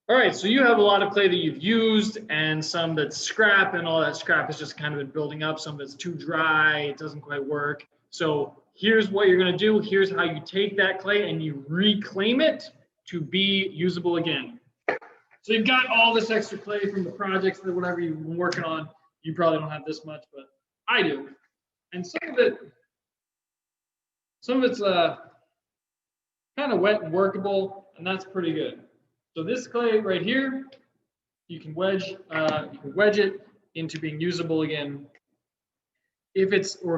All right, so you have a lot of clay that you've used and some that's scrap, and all that scrap has just kind of been building up. Some that's too dry, it doesn't quite work. So here's what you're gonna do. Here's how you take that clay and you reclaim it to be usable again. So you've got all this extra clay from the projects that whatever you've been working on. You probably don't have this much, but I do. And some of it's kind of wet and workable, and that's pretty good. So this clay right here, you can wedge it into being usable again. If it's still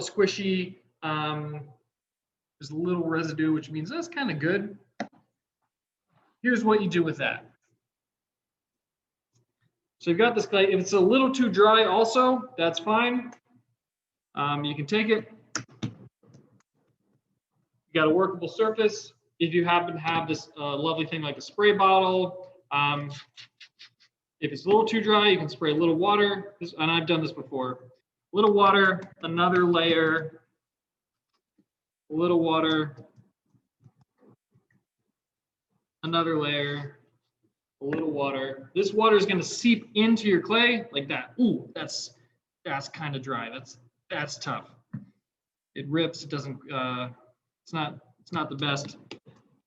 squishy, there's a little residue, which means that's kind of good. Here's what you do with that. So you've got this clay. If it's a little too dry also, that's fine. You can take it. You got a workable surface. If you happen to have this lovely thing like a spray bottle, if it's a little too dry, you can spray a little water. And I've done this before. A little water, another layer, a little water, another layer, a little water. This water is going to seep into your clay like that. Ooh, that's kind of dry. That's tough. It rips. It doesn't. It's not the best.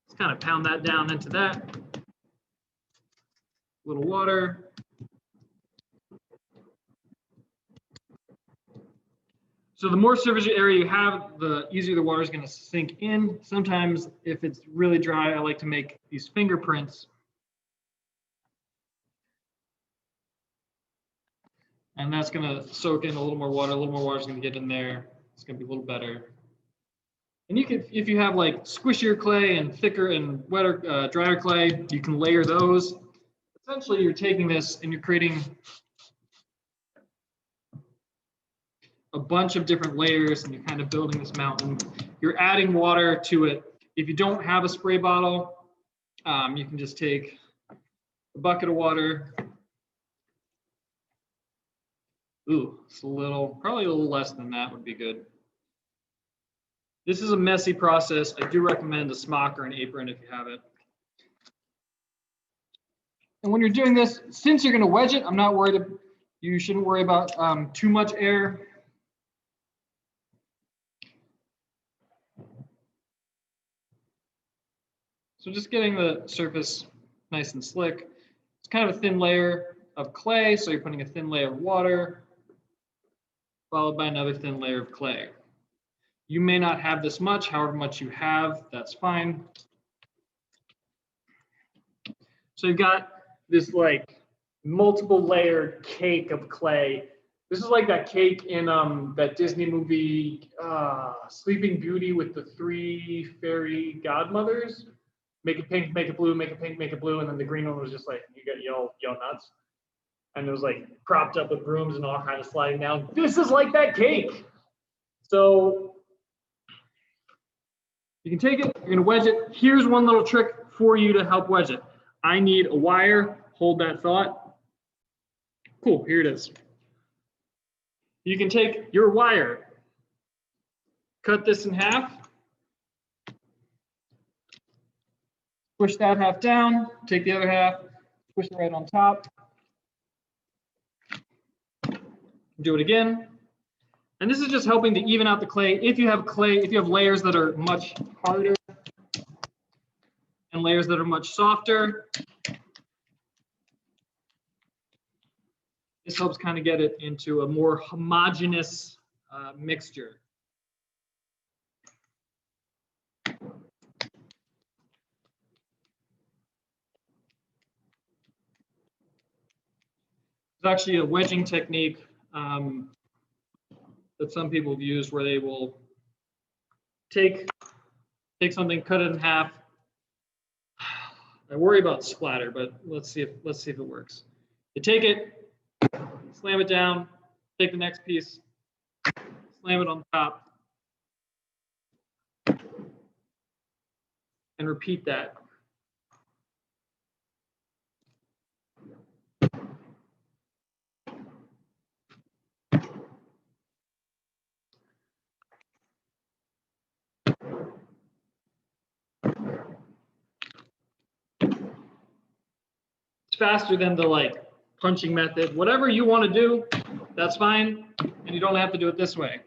Let's kind of pound that down into that. A little water. So the more surface area you have, the easier the water is going to sink in. Sometimes if it's really dry, I like to make these fingerprints. And that's going to soak in a little more water. A little more water is going to get in there. It's going to be a little better. And you can, if you have like squishier clay and thicker and wetter, drier clay, you can layer those. Essentially, you're taking this and you're creating a bunch of different layers, and you're kind of building this mountain. You're adding water to it. If you don't have a spray bottle, you can just take a bucket of water. Ooh, it's probably a little less than that would be good. This is a messy process. I do recommend a smock or an apron if you have it. And when you're doing this, since you're going to wedge it, I'm not worried. You shouldn't worry about too much air. So just getting the surface nice and slick. It's kind of a thin layer of clay, so you're putting a thin layer of water, followed by another thin layer of clay. You may not have this much, however much you have, that's fine. So you've got this like multiple layered cake of clay. This is like that cake in that Disney movie, Sleeping Beauty, with the 3 fairy godmothers. Make it pink, make it blue, make it pink, make it blue, and then the green one was just like, you get yell nuts. And it was like propped up with brooms and all kind of sliding down. This is like that cake. So you can take it, you're gonna wedge it. Here's one little trick for you to help wedge it. I need a wire, hold that thought. Cool, here it is. You can take your wire, cut this in half, push that half down, take the other half, push it right on top. Do it again. And this is just helping to even out the clay. If you have layers that are much harder and layers that are much softer, this helps kind of get it into a more homogeneous mixture. It's actually a wedging technique that some people have used, where they will take something, cut it in half. I worry about splatter, but let's see if it works. You take it, slam it down, take the next piece, slam it on top, and repeat that. It's faster than the like punching method. Whatever you want to do, that's fine. And you don't have to do it this way.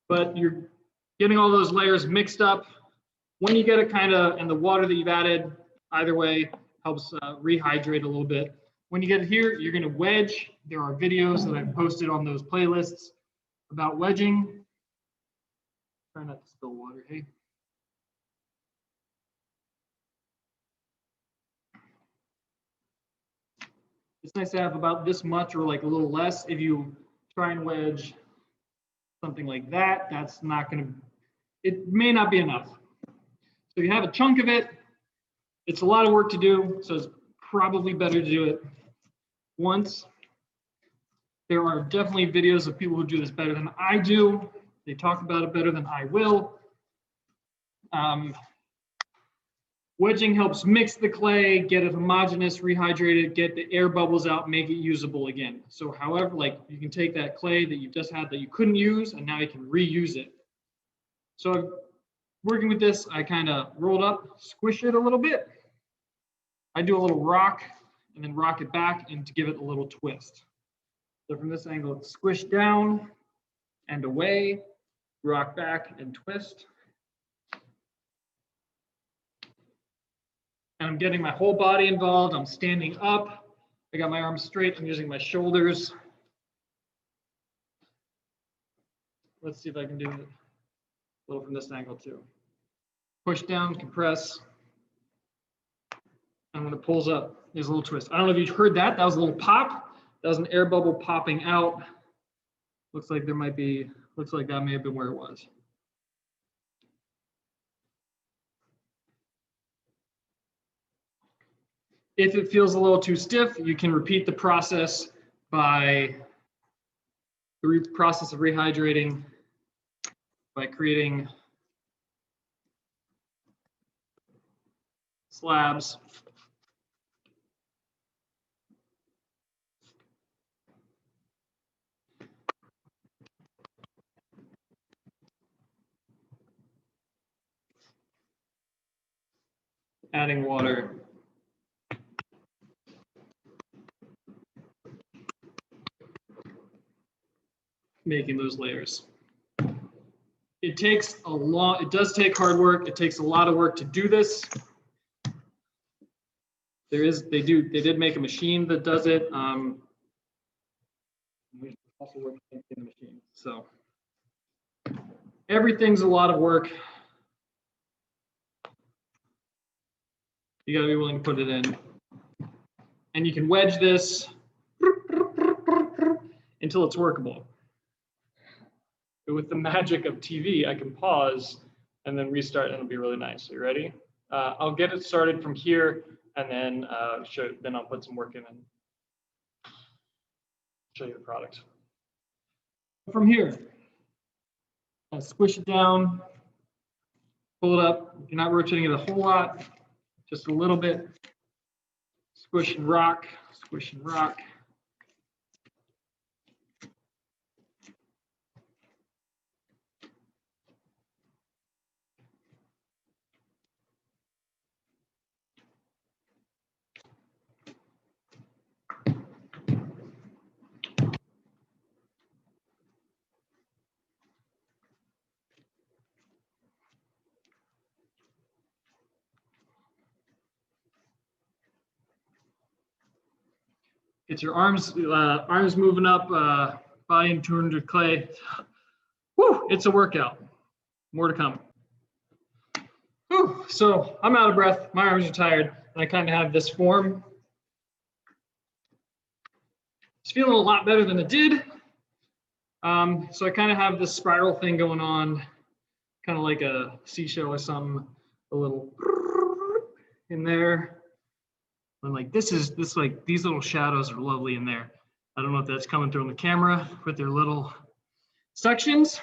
But you're getting all those layers mixed up. When you get it kind of, and the water that you've added, either way, helps rehydrate a little bit. When you get it here, you're going to wedge. There are videos that I've posted on those playlists about wedging. Try not to spill water, hey. It's nice to have about this much or like a little less. If you try and wedge something like that, that's not going to, it may not be enough. So you have a chunk of it. It's a lot of work to do, so it's probably better to do it once. There are definitely videos of people who do this better than I do. They talk about it better than I will. Wedging helps mix the clay, get it homogeneous, rehydrate it, get the air bubbles out, make it usable again. So however, like you can take that clay that you just had that you couldn't use, and now you can reuse it. So working with this, I kind of rolled up, squish it a little bit. I do a little rock and then rock it back and to give it a little twist. So from this angle, it's squish down and away, rock back and twist. And I'm getting my whole body involved. I'm standing up. I got my arms straight. I'm using my shoulders. Let's see if I can do it a little from this angle too. Push down, compress. And when it pulls up, there's a little twist. I don't know if you heard that. That was a little pop. That was an air bubble popping out. Looks like there might be, looks like that may have been where it was. If it feels a little too stiff, you can repeat the process by the process of rehydrating by creating slabs. Adding water. Making those layers. It takes a long, it does take hard work. It takes a lot of work to do this. They did make a machine that does it. We also work in the machine. So everything's a lot of work. You gotta be willing to put it in. And you can wedge this until it's workable. But with the magic of TV, I can pause and then restart, and it'll be really nice. Are you ready? I'll get it started from here, and then then I'll put some work in and show you the product. From here, squish it down, pull it up. You're not rotating it a whole lot, just a little bit. Squish and rock, squish and rock. Get your arms moving up, body in 200 clay. Whew, it's a workout. More to come. Whew, so I'm out of breath. My arms are tired, and I kind of have this form. It's feeling a lot better than it did. So I kind of have this spiral thing going on, kind of like a seashell or something, a little in there. And like this like these little shadows are lovely in there. I don't know if that's coming through on the camera with their little sections.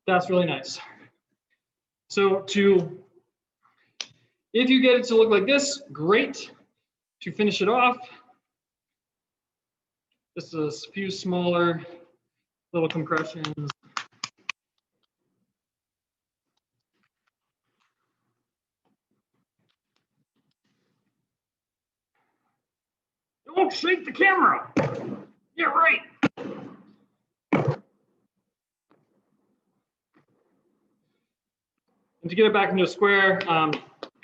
That's really nice. So if you get it to look like this, great. To finish it off, just a few smaller little compressions. It won't shake the camera. Yeah, right. And to get it back into a square, I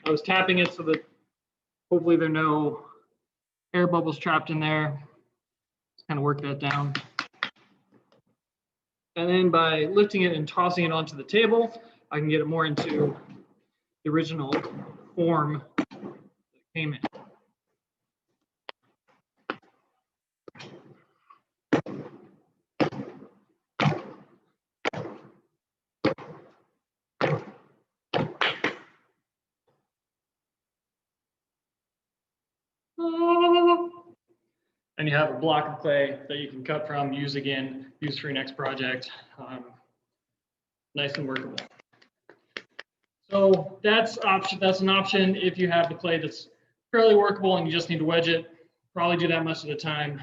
was tapping it so that hopefully there are no air bubbles trapped in there. Just kind of work that down. And then by lifting it and tossing it onto the table, I can get it more into the original form that it came in. And you have a block of clay that you can cut from, use again, use for your next project. Nice and workable. So that's an option if you have the clay that's fairly workable and you just need to wedge it. Probably do that much of the time.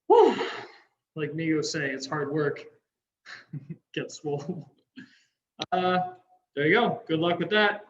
Whew. Like Migo say, it's hard work. Get swollen. There you go. Good luck with that.